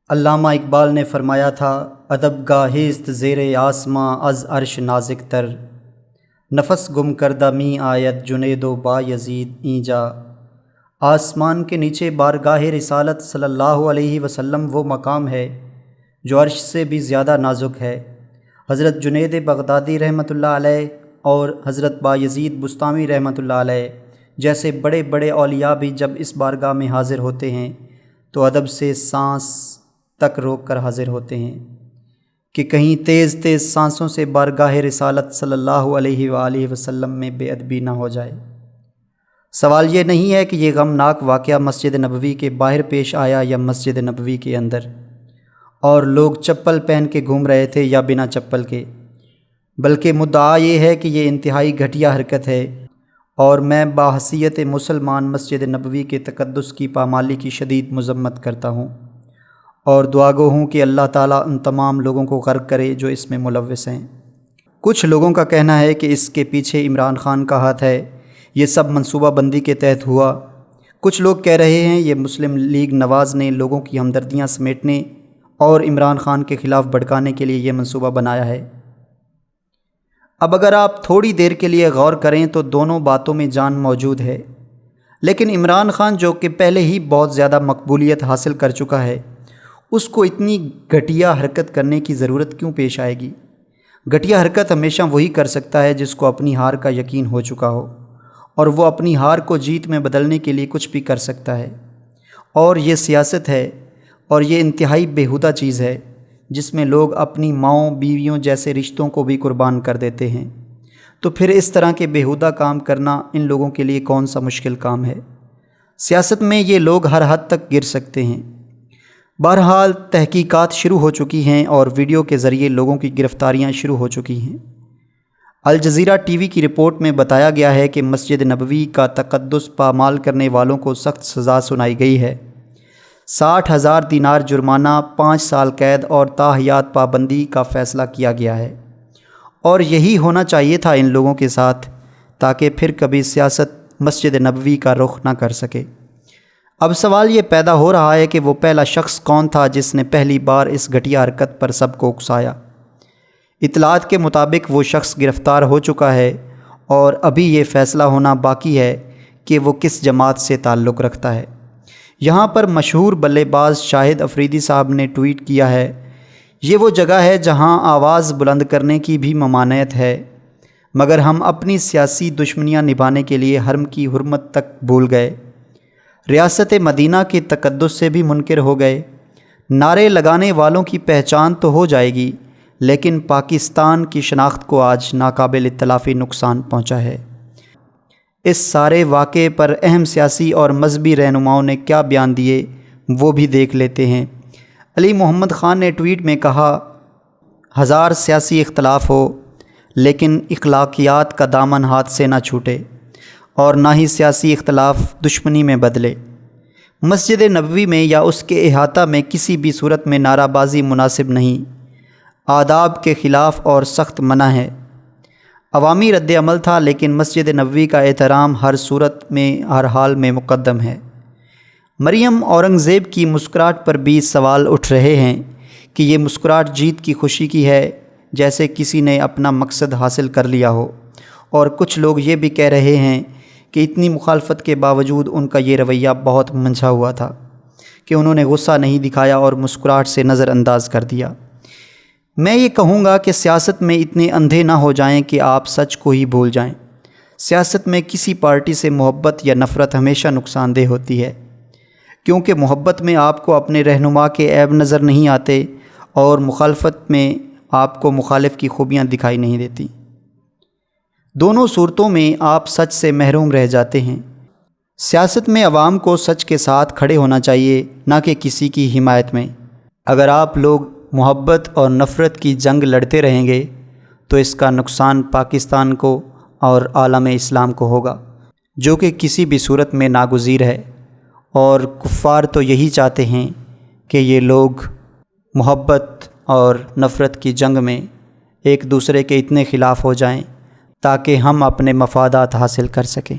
علامہ اقبال نے فرمایا تھا، ادب گاہست زیر آسماں از عرش نازک تر، نفس گم کردہ می آید جنید و با یزید اینجا۔ آسمان کے نیچے بارگاہ رسالت صلی اللہ علیہ وسلم وہ مقام ہے جو عرش سے بھی زیادہ نازک ہے۔ حضرت جنید بغدادی رحمۃ اللہ علیہ اور حضرت بایزید بسطامی رحمۃ اللہ علیہ جیسے بڑے بڑے اولیاء بھی جب اس بارگاہ میں حاضر ہوتے ہیں تو ادب سے سانس تک روک کر حاضر ہوتے ہیں کہ کہیں تیز تیز سانسوں سے بارگاہ رسالت صلی اللہ علیہ وآلہ وسلم میں بے ادبی نہ ہو جائے۔ سوال یہ نہیں ہے کہ یہ غمناک واقعہ مسجد نبوی کے باہر پیش آیا یا مسجد نبوی کے اندر، اور لوگ چپل پہن کے گھوم رہے تھے یا بنا چپل کے، بلکہ مدعا یہ ہے کہ یہ انتہائی گھٹیا حرکت ہے، اور میں باحثیت مسلمان مسجد نبوی کے تقدس کی پامالی کی شدید مذمت کرتا ہوں، اور دعا گو ہوں کہ اللہ تعالیٰ ان تمام لوگوں کو غرق کرے جو اس میں ملوث ہیں۔ کچھ لوگوں کا کہنا ہے کہ اس کے پیچھے عمران خان کا ہاتھ ہے، یہ سب منصوبہ بندی کے تحت ہوا۔ کچھ لوگ کہہ رہے ہیں یہ مسلم لیگ نواز نے لوگوں کی ہمدردیاں سمیٹنے اور عمران خان کے خلاف بھڑکانے کے لیے یہ منصوبہ بنایا ہے۔ اب اگر آپ تھوڑی دیر کے لیے غور کریں تو دونوں باتوں میں جان موجود ہے، لیکن عمران خان جو کہ پہلے ہی بہت زیادہ مقبولیت حاصل کر چکا ہے، اس کو اتنی گھٹیا حرکت کرنے کی ضرورت کیوں پیش آئے گی؟ گھٹیا حرکت ہمیشہ وہی کر سکتا ہے جس کو اپنی ہار کا یقین ہو چکا ہو، اور وہ اپنی ہار کو جیت میں بدلنے کے لیے کچھ بھی کر سکتا ہے، اور یہ سیاست ہے، اور یہ انتہائی بیہودہ چیز ہے جس میں لوگ اپنی ماؤں بیویوں جیسے رشتوں کو بھی قربان کر دیتے ہیں۔ تو پھر اس طرح کے بیہودہ کام کرنا ان لوگوں کے لیے کون سا مشکل کام ہے؟ سیاست میں یہ لوگ ہر حد تک گر سکتے ہیں۔ بہرحال تحقیقات شروع ہو چکی ہیں اور ویڈیو کے ذریعے لوگوں کی گرفتاریاں شروع ہو چکی ہیں۔ الجزیرہ ٹی وی کی رپورٹ میں بتایا گیا ہے کہ مسجد نبوی کا تقدس پامال کرنے والوں کو سخت سزا سنائی گئی ہے۔ 60,000 دینار جرمانہ، 5 سال قید اور تاحیات پابندی کا فیصلہ کیا گیا ہے، اور یہی ہونا چاہیے تھا ان لوگوں کے ساتھ، تاکہ پھر کبھی سیاست مسجد نبوی کا رخ نہ کر سکے۔ اب سوال یہ پیدا ہو رہا ہے کہ وہ پہلا شخص کون تھا جس نے پہلی بار اس گھٹیا حرکت پر سب کو اکسایا؟ اطلاعات کے مطابق وہ شخص گرفتار ہو چکا ہے، اور ابھی یہ فیصلہ ہونا باقی ہے کہ وہ کس جماعت سے تعلق رکھتا ہے۔ یہاں پر مشہور بلے باز شاہد افریدی صاحب نے ٹویٹ کیا ہے، یہ وہ جگہ ہے جہاں آواز بلند کرنے کی بھی ممانعت ہے، مگر ہم اپنی سیاسی دشمنیاں نبھانے کے لیے حرم کی حرمت تک بھول گئے، ریاست مدینہ کے تقدس سے بھی منکر ہو گئے۔ نعرے لگانے والوں کی پہچان تو ہو جائے گی، لیکن پاکستان کی شناخت کو آج ناقابل تلافی نقصان پہنچا ہے۔ اس سارے واقعے پر اہم سیاسی اور مذہبی رہنماؤں نے کیا بیان دیے وہ بھی دیکھ لیتے ہیں۔ علی محمد خان نے ٹویٹ میں کہا، 1000 سیاسی اختلاف ہو لیکن اخلاقیات کا دامن ہاتھ سے نہ چھوٹے، اور نہ ہی سیاسی اختلاف دشمنی میں بدلے۔ مسجد نبوی میں یا اس کے احاطہ میں کسی بھی صورت میں نعرہ بازی مناسب نہیں، آداب کے خلاف اور سخت منع ہے۔ عوامی رد عمل تھا، لیکن مسجد نبوی کا احترام ہر صورت میں ہر حال میں مقدم ہے۔ مریم اورنگزیب کی مسکراہٹ پر بھی سوال اٹھ رہے ہیں کہ یہ مسکراہٹ جیت کی خوشی کی ہے، جیسے کسی نے اپنا مقصد حاصل کر لیا ہو، اور کچھ لوگ یہ بھی کہہ رہے ہیں کہ اتنی مخالفت کے باوجود ان کا یہ رویہ بہت منجھا ہوا تھا کہ انہوں نے غصہ نہیں دکھایا اور مسکراہٹ سے نظر انداز کر دیا۔ میں یہ کہوں گا کہ سیاست میں اتنے اندھے نہ ہو جائیں کہ آپ سچ کو ہی بھول جائیں۔ سیاست میں کسی پارٹی سے محبت یا نفرت ہمیشہ نقصان دہ ہوتی ہے، کیونکہ محبت میں آپ کو اپنے رہنما کے عیب نظر نہیں آتے، اور مخالفت میں آپ کو مخالف کی خوبیاں دکھائی نہیں دیتی۔ دونوں صورتوں میں آپ سچ سے محروم رہ جاتے ہیں۔ سیاست میں عوام کو سچ کے ساتھ کھڑے ہونا چاہیے، نہ کہ کسی کی حمایت میں۔ اگر آپ لوگ محبت اور نفرت کی جنگ لڑتے رہیں گے تو اس کا نقصان پاکستان کو اور عالم اسلام کو ہوگا، جو کہ کسی بھی صورت میں ناگزیر ہے، اور کفار تو یہی چاہتے ہیں کہ یہ لوگ محبت اور نفرت کی جنگ میں ایک دوسرے کے اتنے خلاف ہو جائیں تاکہ ہم اپنے مفادات حاصل کر سکیں۔